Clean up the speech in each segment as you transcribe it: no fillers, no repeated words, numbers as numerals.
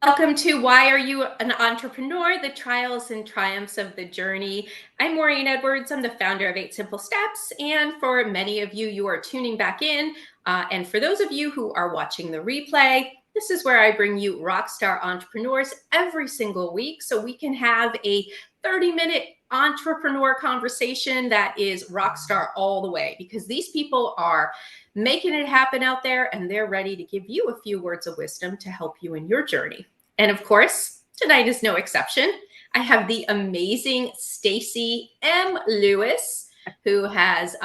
Welcome to Why Are You an Entrepreneur? The Trials and Triumphs of the Journey. I'm Maureen Edwards. I'm the founder of 8 Simple Steps. And for many of you, you are tuning back in. And for those of you who are watching the replay, this is where I bring you rockstar entrepreneurs every single week so we can have a 30-minute entrepreneur conversation that is rockstar all the way, because these people are making it happen out there and they're ready to give you a few words of wisdom to help you in your journey. And of course, tonight is no exception. I have the amazing Stacy M. Lewis, who has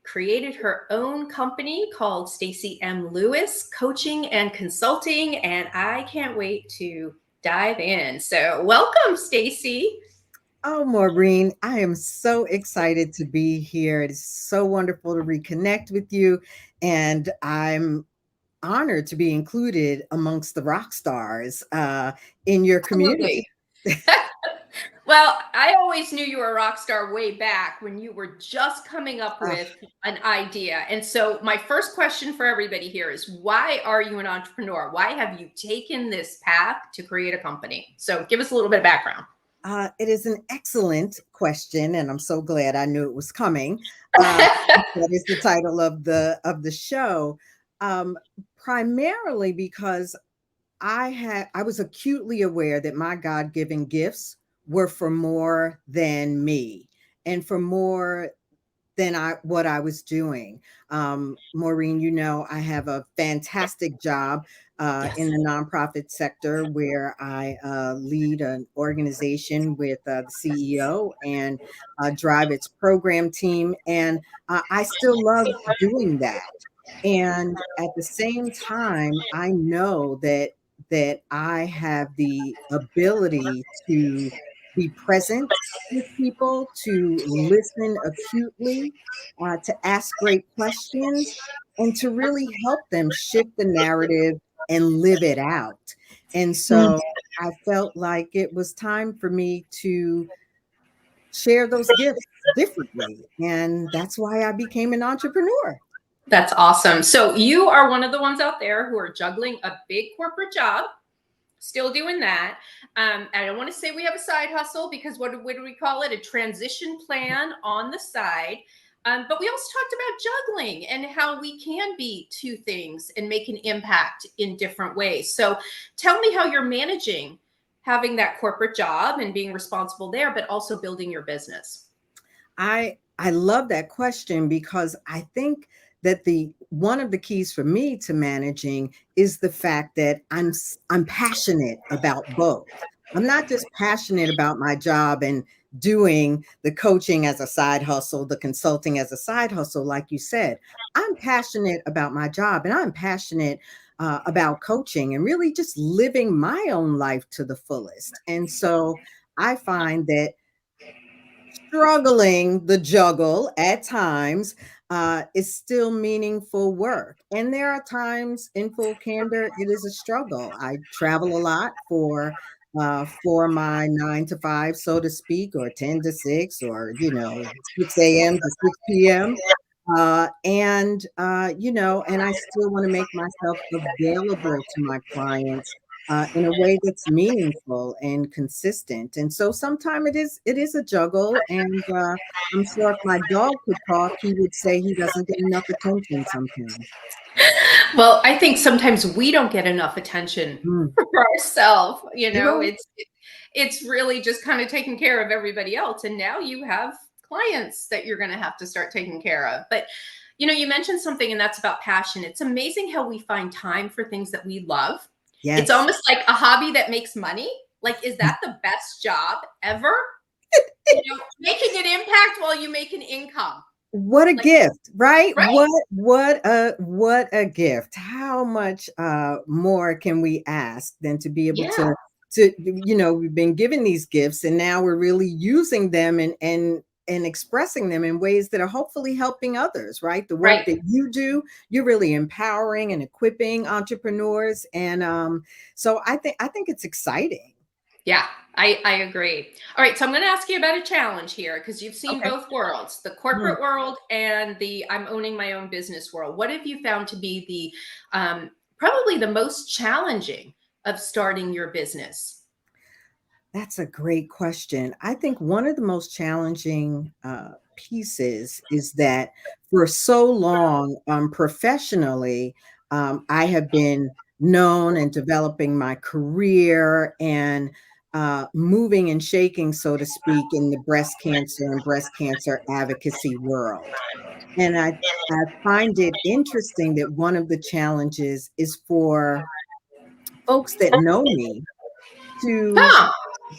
created her own company called Stacy M. Lewis Coaching and Consulting, and I can't wait to dive in. So, welcome, Stacy. Oh, Maureen, I am so excited to be here. It is so wonderful to reconnect with you. And I'm honored to be included amongst the rock stars in your community. Absolutely. Well, I always knew you were a rock star way back when you were just coming up Uh, with an idea. And so, my first question for everybody here is, why are you an entrepreneur? Why have you taken this path to create a company? So, give us a little bit of background. it is an excellent question, and I'm so glad I knew it was coming. That is the title of the show. Um, Primarily because I was acutely aware that my God-given gifts were for more than me and for more than what I was doing. Maureen, I have a fantastic job in Yes. the nonprofit sector where I lead an organization with the CEO and drive its program team. And I still love doing that. And at the same time, I know that I have the ability to be present with people, to listen acutely, to ask great questions, and to really help them shift the narrative and live it out. And so I felt like it was time for me to share those gifts differently. And that's why I became an entrepreneur. That's awesome. So, you are one of the ones out there who are juggling a big corporate job, still doing that. I don't want to say we have a side hustle, because what do we call it? A transition plan on the side. But we also talked about juggling and how we can be two things and make an impact in different ways. So, tell me how you're managing having that corporate job and being responsible there, but also building your business. I love that question because I think that the one of the keys for me to managing is the fact that I'm passionate about both. I'm not just passionate about my job and doing the coaching as a side hustle, the consulting as a side hustle, like you said. I'm passionate about my job and I'm passionate about coaching and really just living my own life to the fullest. And so I find that struggling the juggle at times is still meaningful work. And there are times, in full candor, it is a struggle. I travel a lot for my 9 to 5, so to speak, or 10 to 6, or 6 a.m. to 6 p.m. And I still want to make myself available to my clients in a way that's meaningful and consistent. And so sometimes it is a juggle. And I'm sure if my dog could talk, he would say he doesn't get enough attention sometimes. Well, I think sometimes we don't get enough attention Mm. for ourselves. You're right. It's really just kind of taking care of everybody else, and now you have clients that you're going to have to start taking care of. But you mentioned something, and that's about passion. It's amazing how we find time for things that we love. It's Yes. almost like a hobby that makes money. Like, is that the best job ever? Making an impact while you make an income. What a Like, gift, right? right? What a gift. How much more can we ask than to be able Yeah. to we've been given these gifts and now we're really using them and expressing them in ways that are hopefully helping others, right? The work Right. that you do, you're really empowering and equipping entrepreneurs. And so I think it's exciting. Yeah, I agree. All right, so I'm going to ask you about a challenge here, because you've seen Okay. both worlds, the Mm. corporate world and the I'm owning my own business world. What have you found to be the probably the most challenging of starting your business? That's a great question. I think one of the most challenging pieces is that for so long, professionally, I have been known and developing my career and moving and shaking, so to speak, in the breast cancer and breast cancer advocacy world. And I find it interesting that one of the challenges is for folks that know me to Huh.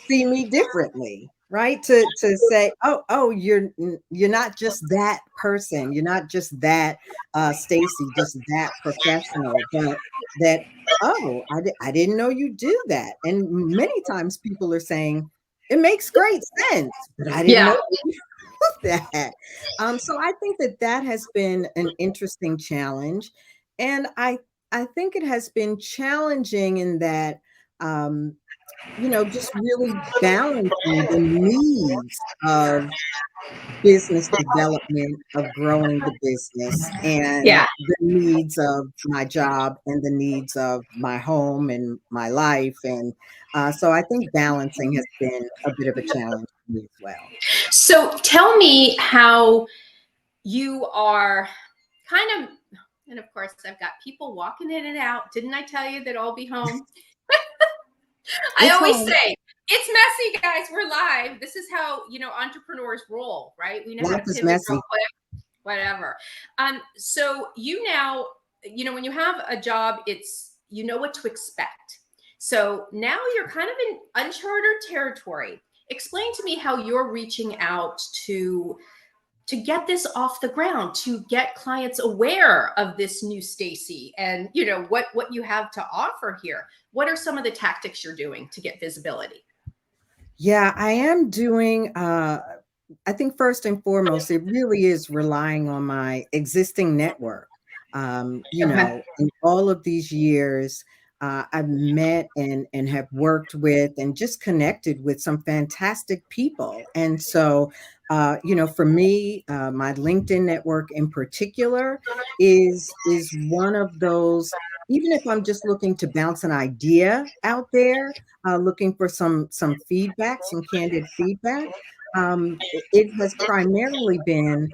see me differently, right? To say, oh, you're not just that person, you're not just that Stacy, just that professional, but that, oh, I didn't know you do that. And many times people are saying, it makes great sense, but I didn't Yeah. know that. So I think that that has been an interesting challenge, and I think it has been challenging in that. Um, just really balancing the needs of business development, of growing the business, and Yeah. the needs of my job and the needs of my home and my life. And so I think balancing has been a bit of a challenge for me as well. So tell me how you are kind of, and of course, I've got people walking in and out. Didn't I tell you that I'll be home? I It's always home. say, it's messy, guys. We're live. This is how, entrepreneurs roll, right? We know how Life to is pivot real messy. quick, whatever. So you now, when you have a job, you know what to expect. So now you're kind of in uncharted territory. Explain to me how you're reaching out to get this off the ground, to get clients aware of this new Stacy, and what you have to offer here. What are some of the tactics you're doing to get visibility? Yeah, I am doing I think first and foremost, it really is relying on my existing network. Okay. In all of these years, I've met and have worked with and just connected with some fantastic people. And so, for me, my LinkedIn network in particular is one of those. Even if I'm just looking to bounce an idea out there, looking for some feedback, some candid feedback. It has primarily been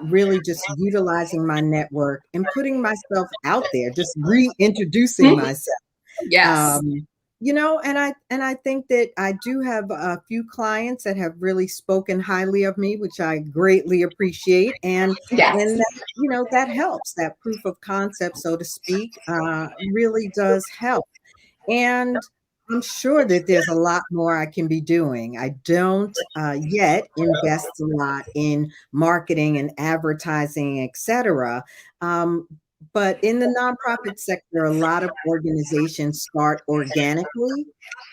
really just utilizing my network and putting myself out there, just reintroducing Mhm. myself. Yes. Um, and I think that I do have a few clients that have really spoken highly of me, which I greatly appreciate, and Yes. that that helps. That proof of concept, so to speak, really does help. And I'm sure that there's a lot more I can be doing. I don't yet invest a lot in marketing and advertising, et cetera. Um, but in the nonprofit sector, a lot of organizations start organically,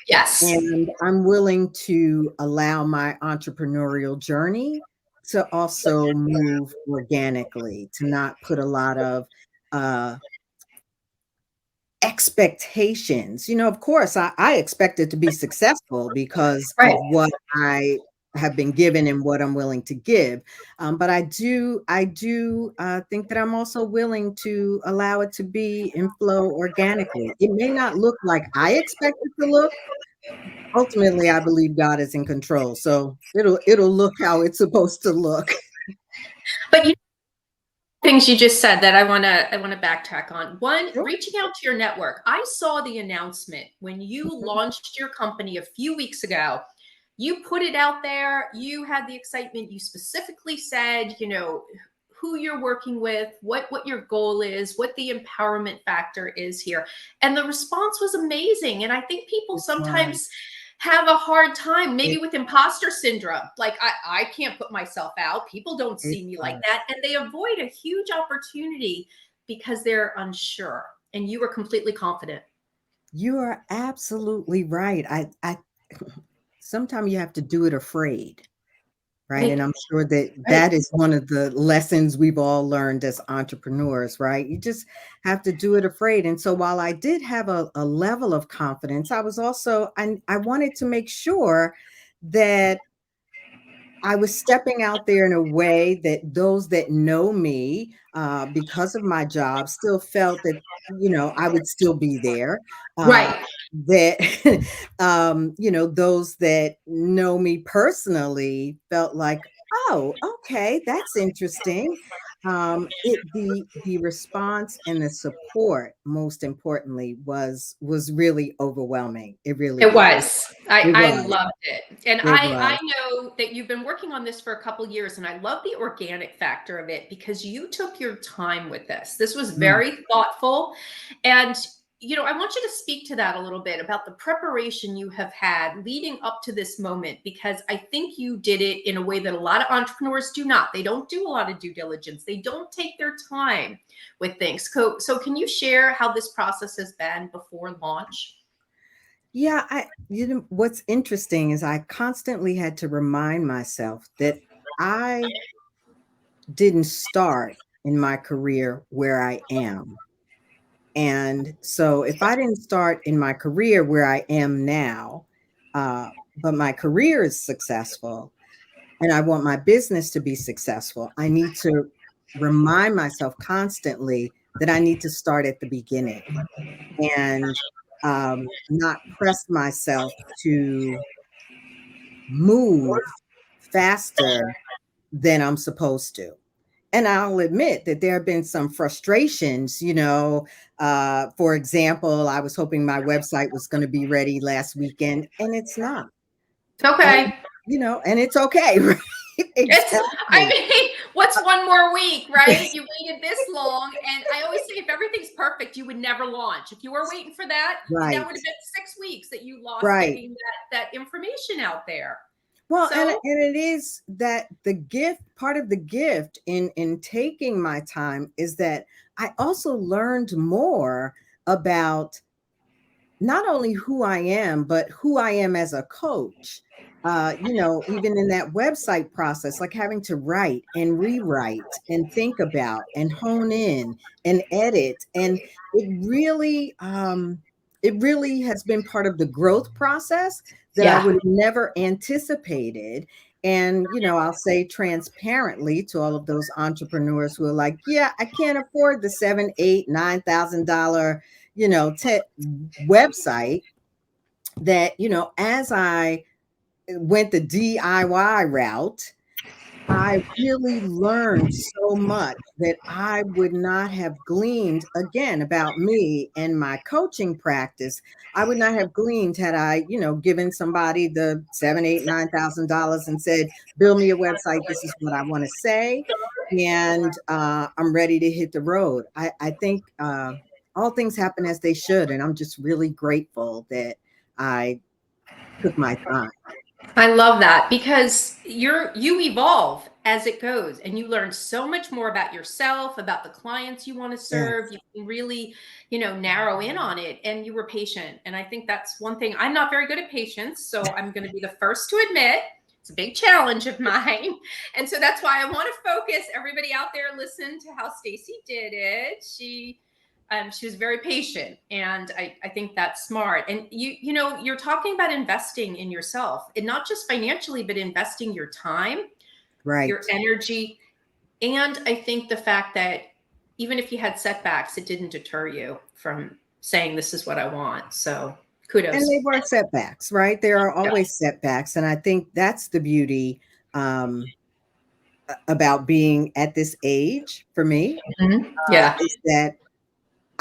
Yes. and I'm willing to allow my entrepreneurial journey to also move organically, to not put a lot of uh, expectations. Of course, I expect it to be successful because Right. of what I have been given and what I'm willing to give. But I do think that I'm also willing to allow it to be and flow organically. It may not look like I expect it to look. Ultimately, I believe God is in control, so it'll look how it's supposed to look. But things you just said that I want to backtrack on. One, Sure. reaching out to your network. I saw the announcement when you Mhm. launched your company a few weeks ago. You put it out there, you had the excitement, you specifically said, who you're working with, what your goal is, what the empowerment factor is here. And the response was amazing. And I think people It was. sometimes have a hard time, maybe It with imposter syndrome. Like, I can't put myself out. People don't it see me like was. that. And they avoid a huge opportunity because they're unsure. And you were completely confident. You are absolutely right. I sometimes you have to do it afraid, right? And Right. I'm sure that Right. that is one of the lessons we've all learned as entrepreneurs, right? You just have to do it afraid. And so while I did have a level of confidence, I was also I wanted to make sure that I was stepping out there in a way that those that know me, because of my job, still felt that, I would still be there. Uh, Right. that, those that know me personally felt like, oh, okay, that's interesting. The response and the support, most importantly, was really overwhelming. It really It was. was. It I was. loved it. And It I was. know that you've been working on this for a couple years, and I love the organic factor of it because you took your time with this. This was Mm. very thoughtful. And I want you to speak to that a little bit about the preparation you have had leading up to this moment, because I think you did it in a way that a lot of entrepreneurs do not. They don't do a lot of due diligence. They don't take their time with things. So can you share how this process has been before launch? Yeah, what's interesting is I constantly had to remind myself that I didn't start in my career where I am. And so if I didn't start in my career where I am now, but my career is successful and I want my business to be successful, I need to remind myself constantly that I need to start at the beginning and not press myself to move faster than I'm supposed to. And I'll admit that there have been some frustrations, for example, I was hoping my website was going to be ready last weekend and it's not. And, Okay. and it's okay, right? It's, I Exactly. mean, what's one more week, right? You waited this long. And I always say if everything's perfect, you would never launch. If you were waiting for that, that Right. would have been 6 weeks that you lost Right. getting that information out there. Well, and So it is that the gift, part of the gift in taking my time is that I also learned more about not only who I am, but who I am as a coach. Even in that website process, like having to write and rewrite and think about and hone in and edit. And it really, it really has been part of the growth process that I yeah. would have never anticipated. And, I'll say transparently to all of those entrepreneurs who are like, yeah, I can't afford the seven, eight, $9,000 website that, as I went the DIY route, I really learned so much that I would not have gleaned again about me and my coaching practice. I would not have gleaned had I, given somebody the seven, eight, $9,000 and said, build me a website. This is what I want to say. And I'm ready to hit the road. I think all things happen as they should. And I'm just really grateful that I took my time. I love that because you evolve as it goes and you learn so much more about yourself, about the clients you want to serve. Yes. You can really, narrow in on it, and you were patient. And I think that's one thing. I'm not very good at patience, so I'm going to be the first to admit it's a big challenge of mine. And so that's why I want to focus everybody out there, listen to how Stacy did it. She was very patient, and I think that's smart. And you're talking about investing in yourself, and not just financially, but investing your time, your Right. energy. And I think the fact that even if you had setbacks, it didn't deter you from saying, this is what I want. So And kudos. they were setbacks, right? There are always setbacks, and I think that's the beauty, about being at this age for me, Mhm. Yeah. is that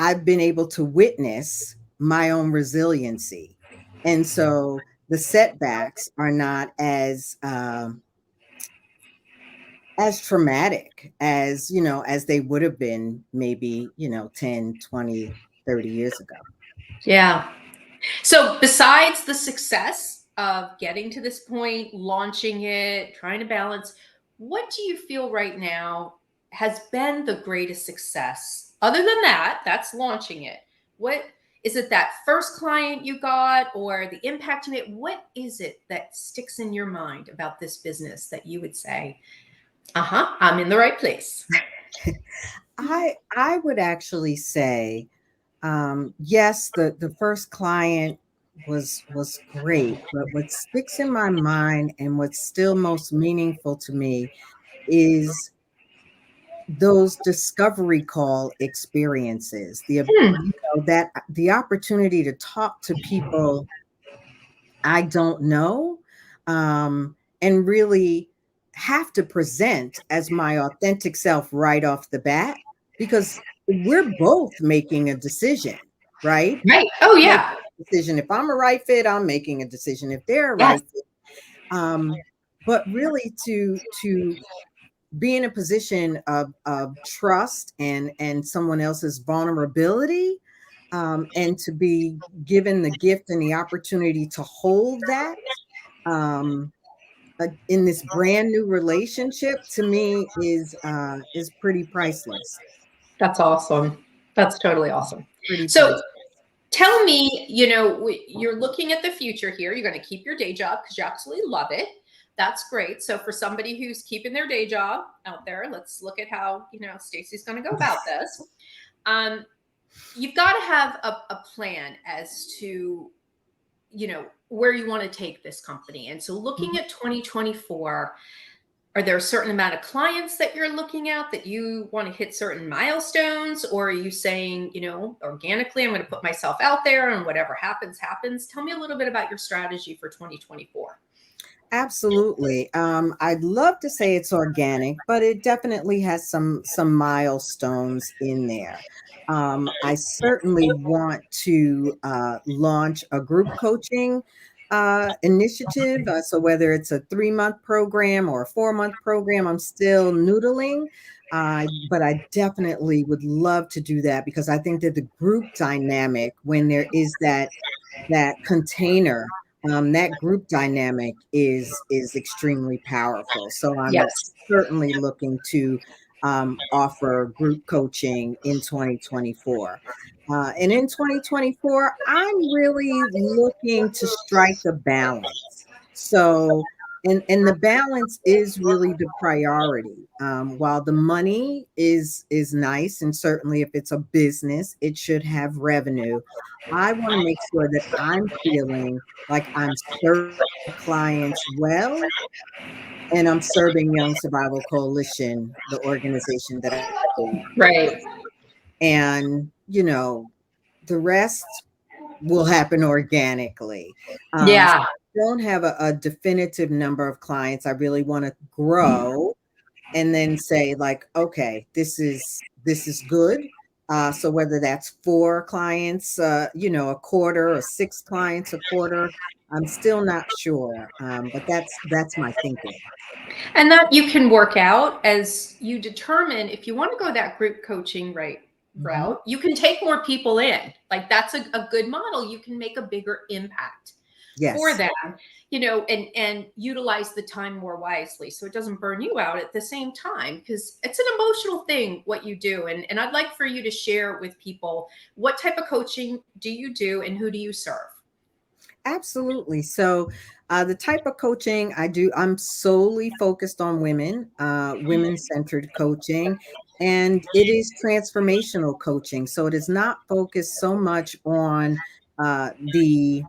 I've been able to witness my own resiliency, and so the setbacks are not as traumatic as, as they would have been maybe, 10, 20, 30 years ago. Yeah. So, besides the success of getting to this point, launching it, trying to balance, what do you feel right now has been the greatest success? Other than that, that's launching it. What is it, that first client you got or the impact you made? What is it that sticks in your mind about this business that you would say, uh-huh, I'm in the right place? I would actually say, yes, the first client was great, but what sticks in my mind and what's still most meaningful to me is those discovery call experiences. Hmm, That the opportunity to talk to people I don't know, and really have to present as my authentic self right off the bat because we're both making a decision, right? right. Oh, Making yeah. a decision. If I'm a right fit, I'm making a decision. If they're a Yes, right fit, um, but really to be in a position of trust and someone else's vulnerability, and to be given the gift and the opportunity to hold that, um, in this brand new relationship, to me is pretty priceless. that's awesome. That's totally awesome. Pretty So priceless. tell me, you're looking at the future here. You're going to keep your day job because you absolutely love it. That's great. So for somebody who's keeping their day job out there, let's look at how, Stacy's going to go about this. Um, you've got to have a plan as to, where you want to take this company. And so looking Mhm. at 2024, are there a certain amount of clients that you're looking at that you want to hit certain milestones? Or are you saying, organically, I'm going to put myself out there and whatever happens, happens? Tell me a little bit about your strategy for 2024. Absolutely. I'd love to say it's organic, but it definitely has some milestones in there. I certainly want to launch a group coaching initiative. So whether it's a 3-month program or a 4-month program, I'm still noodling. But I definitely would love to do that because I think that the group dynamic, when there is that container, that group dynamic is extremely powerful. So I'm Yes. certainly looking to offer group coaching in 2024. And in 2024, I'm really looking to strike a balance. So, and the balance is really the priority. While the money is nice, and certainly if it's a business, it should have revenue. I want to make sure that I'm feeling like I'm serving clients well, and I'm serving Young Survival Coalition, the organization that I Right. and the rest will happen organically. So Yeah. I don't have a definitive number of clients. I really want to grow and then say like, okay, this is good. So whether that's 4 clients, a quarter, or 6 clients a quarter, I'm still not sure. But that's my thinking. And that you can work out as you determine if you want to go that group coaching Mhm. route, you can take more people in. Like that's a good model. You can make a bigger impact for Yes, them, and utilize the time more wisely so it doesn't burn you out at the same time because it's an emotional thing what you do. And I'd like for you to share with people what type of coaching do you do and who do you serve? absolutely. So the type of coaching I do, I'm solely focused on women, women-centered coaching, and it is transformational coaching. So it is not focused so much on the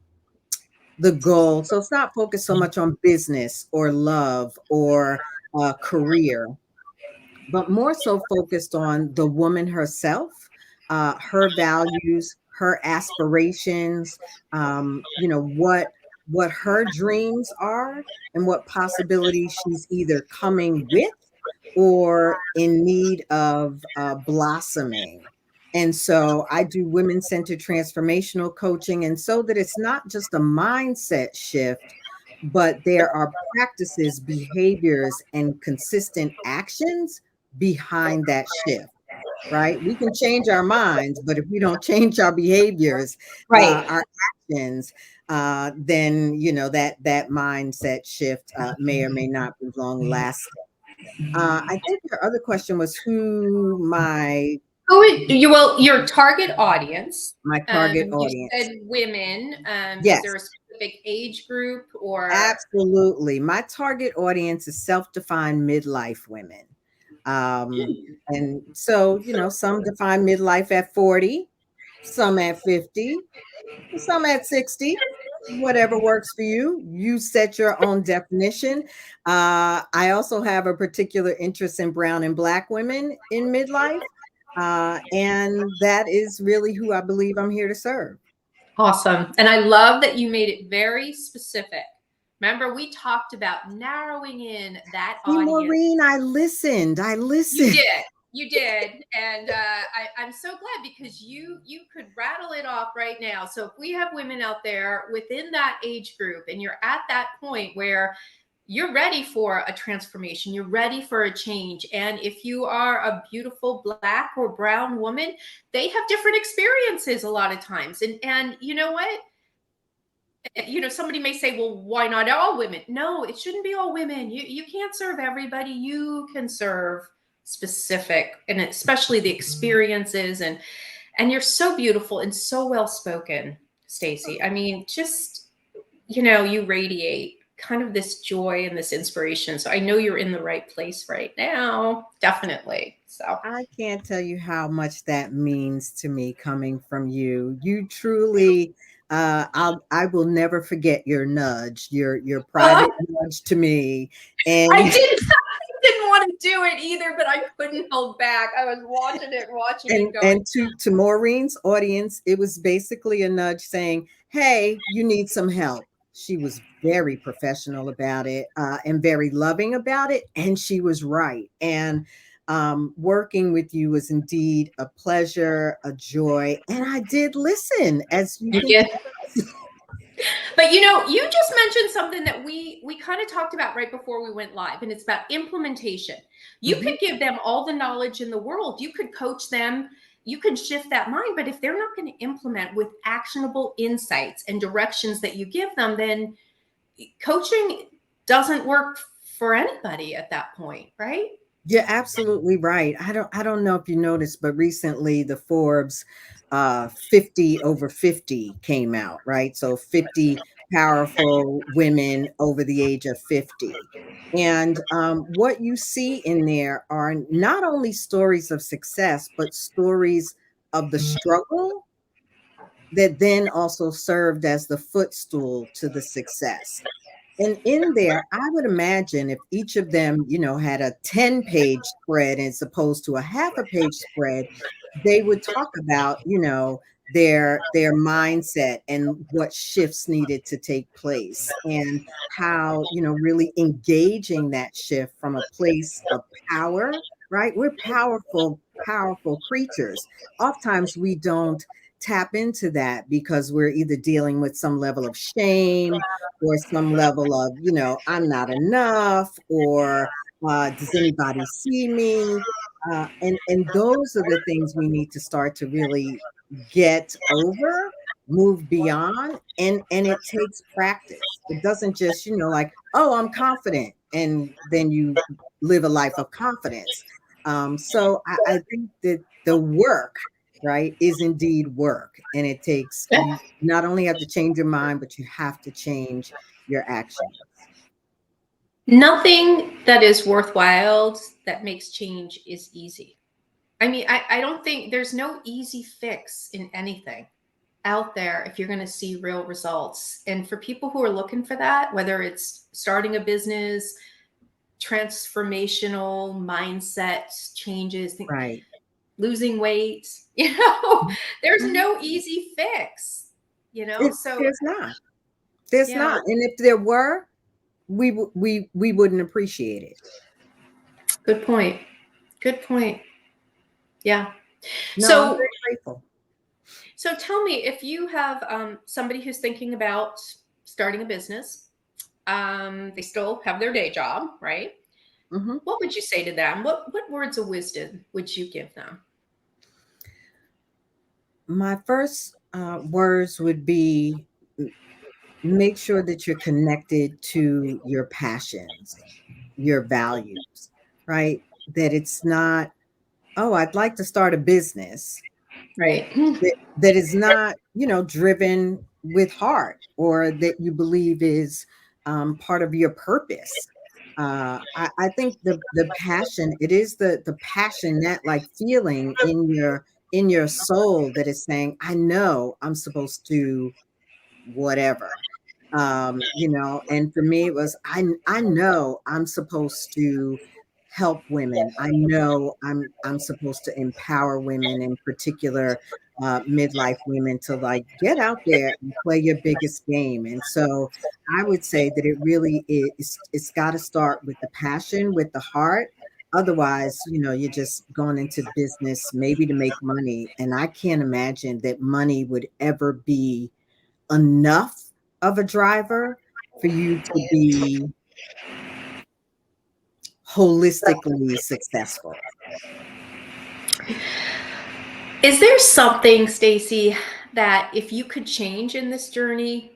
goal. So it's not focused so much on business or love or career, but more so focused on the woman herself, her values, her aspirations, what her dreams are, and what possibilities she's either coming with or in need of blossoming. And so I do women centered transformational coaching. And so that it's not just a mindset shift, but there are practices, behaviors, and consistent actions behind that shift, right? We can change our minds, but if we don't change our behaviors, Right. our actions, then that mindset shift may or may not be long lasting. I think your other question was who Your target audience. my target You audience. said women. Is there Yes, a specific age group or? absolutely. My target audience is self-defined midlife women. Um, and so, some define midlife at 40, some at 50, some at 60. whatever works for you. You set your own definition. I also have a particular interest in brown and black women in midlife. And that is really who I believe I'm here to serve. Awesome. And I love that you made it very specific. Remember, we talked about narrowing in that See, audience. Maureen, I listened. I You listened. did. You did. And I'm so glad because you could rattle it off right now. So if we have women out there within that age group and you're at that point where you're ready for a transformation, you're ready for a change. And if you are a beautiful black or brown woman, they have different experiences a lot of times. And you know what? Somebody may say, well, why not all women? No, it shouldn't be all women. You can't serve everybody. You can serve specific, and especially the experiences. And you're so beautiful and so well spoken, Stacy. I mean, just you radiate kind of this joy and this inspiration. So I know you're in the right place right now. Definitely. So I can't tell you how much that means to me coming from you. You truly, I will never forget your nudge, your private nudge to me. I And didn't want to do it either, but I couldn't hold back. I was watching it, going, and to Maureen's audience, it was basically a nudge saying, "Hey, you need some help." She was very professional about it, and very loving about it, and she was right. And working with you was indeed a pleasure, a joy, and I did listen, as you can. yeah. But you just mentioned something that we kind of talked about right before we went live, and it's about implementation. You Mhm. could give them all the knowledge in the world. You could coach them. You could shift that mind. But if they're not going to implement with actionable insights and directions that you give them, then coaching doesn't work for anybody at that point, right? You're absolutely right. I don't know if you noticed, but recently the Forbes 50 over 50 came out, right? So 50 powerful women over the age of 50. And what you see in there are not only stories of success, but stories of the struggle that then also served as the footstool to the success. And in there, I would imagine if each of them, had a 10-page spread as opposed to a half a page spread, they would talk about, their mindset and what shifts needed to take place and how, really engaging that shift from a place of power, right? We're powerful, powerful creatures. Oftentimes we don't tap into that because we're either dealing with some level of shame or some level of, I'm not enough, or does anybody see me? And those are the things we need to start to really get over, move beyond, and it takes practice. It doesn't just, like, oh, I'm confident, and then you live a life of confidence. So I think that the work, right, is indeed work, and it takes, you not only have to change your mind, but you have to change your actions. Nothing that is worthwhile that makes change is easy. I mean, I don't think there's no easy fix in anything out there if you're going to see real results. And for people who are looking for that, whether it's starting a business, transformational mindset changes, Right. losing weight, there's Mhm. no easy fix. It, So there's yeah, not, and if there were, we wouldn't appreciate it. good point. Good point. Yeah. No, I'm So very grateful. So tell me, if you have somebody who's thinking about starting a business, they still have their day job, right? Mhm. What would you say to them? What words of wisdom would you give them? My first words would be, make sure that you're connected to your passions, your values, right? That it's not, oh, I'd like to start a business. Right. That is not, driven with heart, or that you believe is part of your purpose. I think the passion, it is the passion, that like feeling in your soul that is saying, I know I'm supposed to whatever. And for me it was I know I'm supposed to help women. I know I'm supposed to empower women, in particular midlife women, to like get out there and play your biggest game. And so I would say that it really is, it's got to start with the passion, with the heart. Otherwise, you're just going into business maybe to make money, and I can't imagine that money would ever be enough of a driver for you to be holistically successful. Is there something, Stacy, that if you could change in this journey,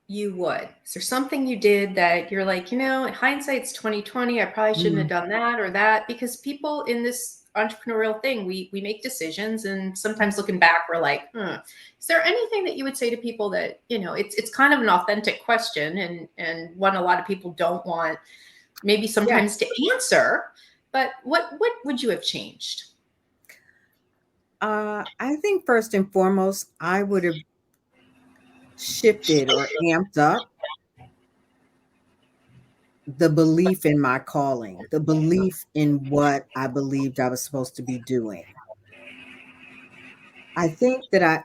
you would? Is there something you did that you're like, in hindsight's 2020, I probably shouldn't have Mm, done that or that? Because people in this entrepreneurial thing, we make decisions, and sometimes looking back, we're like, is there anything that you would say to people that, it's kind of an authentic question, and one a lot of people don't want maybe yeah. sometimes to answer, but what would you have changed? I think first and foremost, I would have shifted or amped up the belief in my calling, the belief in what I believed I was supposed to be doing. I think that I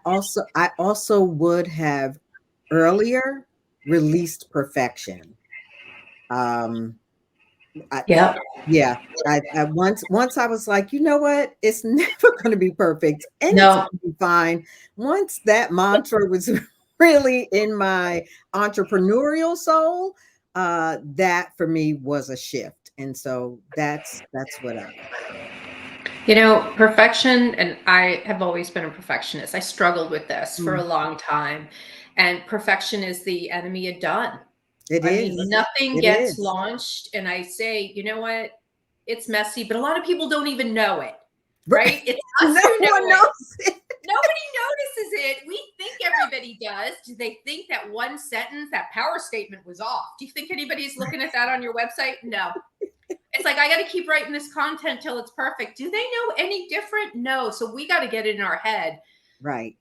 also would have earlier released perfection. Um, I, Yep. yeah, I once I was like, you know what? It's never going to be perfect, and it's No. going to be fine. Once that mantra was really in my entrepreneurial soul, that for me was a shift, and so that's what I. Perfection, and I have always been a perfectionist. I struggled with this for a Mm, long time. And perfection is the enemy of done. it I mean, is. nothing It gets is. launched, and I say, you know what? It's messy, but a lot of people don't even know it, Right. right? It's us No who one know it. knows it. Nobody notices it. We think everybody does. Do they think that one sentence, that power statement was off? Do you think anybody's looking at that on your website? No. It's like, I got to keep writing this content till it's perfect. Do they know any different? No. So we got to get it in our head. Right.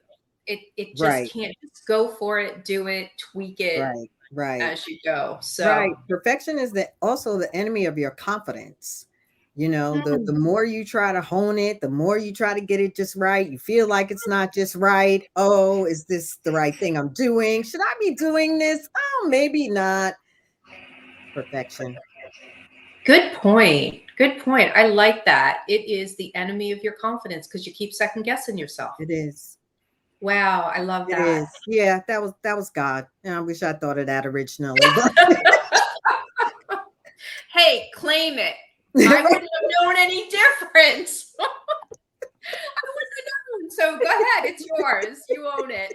It just Right. can't. Just go for it, do it, tweak it Right. Right. as you go. So Right. Perfection is also the enemy of your confidence. The mm, more you try to hone it, the more you try to get it just right. You feel like it's not just right. Oh, is this the right thing I'm doing? Should I be doing this? Oh, maybe not. Perfection. good point. Good point. I like that. It is the enemy of your confidence because you keep second guessing yourself. It is. Wow, I love It that. is. Yeah, that was God. I wish I thought of that originally, but Hey, claim it. I wouldn't have known any difference. I wouldn't have known. So go ahead, it's yours. You own it.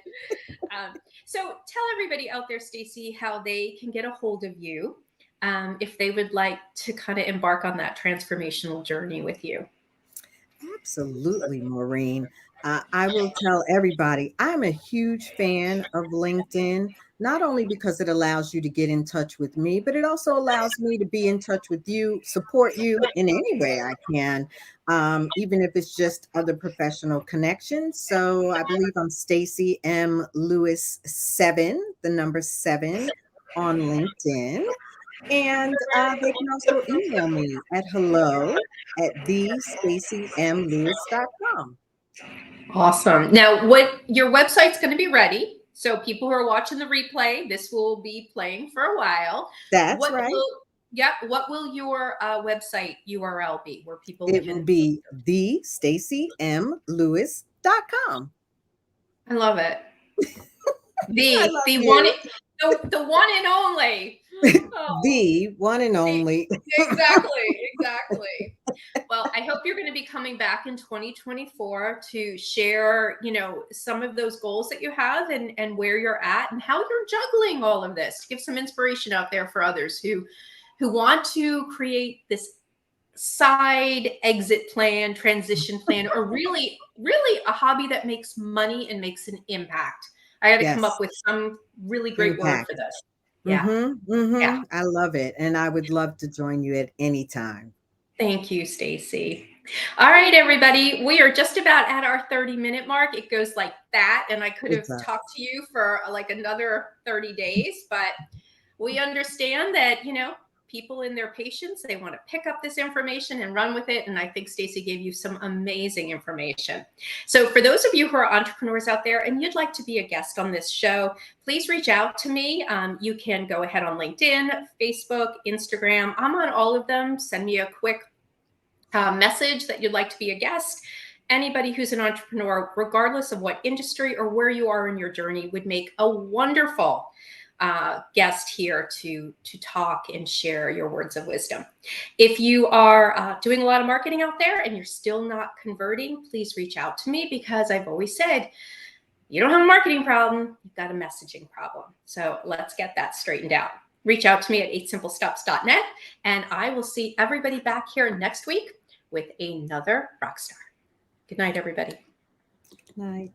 So tell everybody out there, Stacy, how they can get a hold of you if they would like to kind of embark on that transformational journey with you. Absolutely, Maureen. I will tell everybody I'm a huge fan of LinkedIn, not only because it allows you to get in touch with me, but it also allows me to be in touch with you, support you in any way I can, even if it's just other professional connections. So I believe I'm Stacy M. Lewis 7, the number 7 on LinkedIn. And they can also email me at hello@thestacymlewis.com. Awesome. Now, what your website's going to be ready. So people who are watching the replay, this will be playing for a while. That's What right. will Yeah, what will your website URL be where people It will can be thestacymlewis.com. I love it. I The love the one you. the one and only. Oh, The one and the- only. exactly. Well, I hope you're going to be coming back in 2024 to share, some of those goals that you have and where you're at and how you're juggling all of this. Give some inspiration out there for others who want to create this side exit plan, transition plan, or really, really a hobby that makes money and makes an impact. I got to come Yes. up with some really great word Impact. for this. Yeah. Mm-hmm. Yeah. Mm-hmm. I love it. And I would love to join you at any time. Thank you, Stacy. All right, everybody. We are just about at our 30-minute mark. It goes like that. And I could It have does. talked to you for like another 30 days, but we understand that, people in their patience, they want to pick up this information and run with it. And I think Stacy gave you some amazing information. So for those of you who are entrepreneurs out there and you'd like to be a guest on this show, please reach out to me. You can go ahead on LinkedIn, Facebook, Instagram. I'm on all of them. Send me a quick message that you'd like to be a guest. Anybody who's an entrepreneur, regardless of what industry or where you are in your journey, would make a wonderful guest here to talk and share your words of wisdom. If you are doing a lot of marketing out there and you're still not converting, please reach out to me, because I've always said, you don't have a marketing problem, you've got a messaging problem. So let's get that straightened out. Reach out to me at 8simplesteps.net, and I will see everybody back here next week with another rockstar. Good night, everybody. Good night.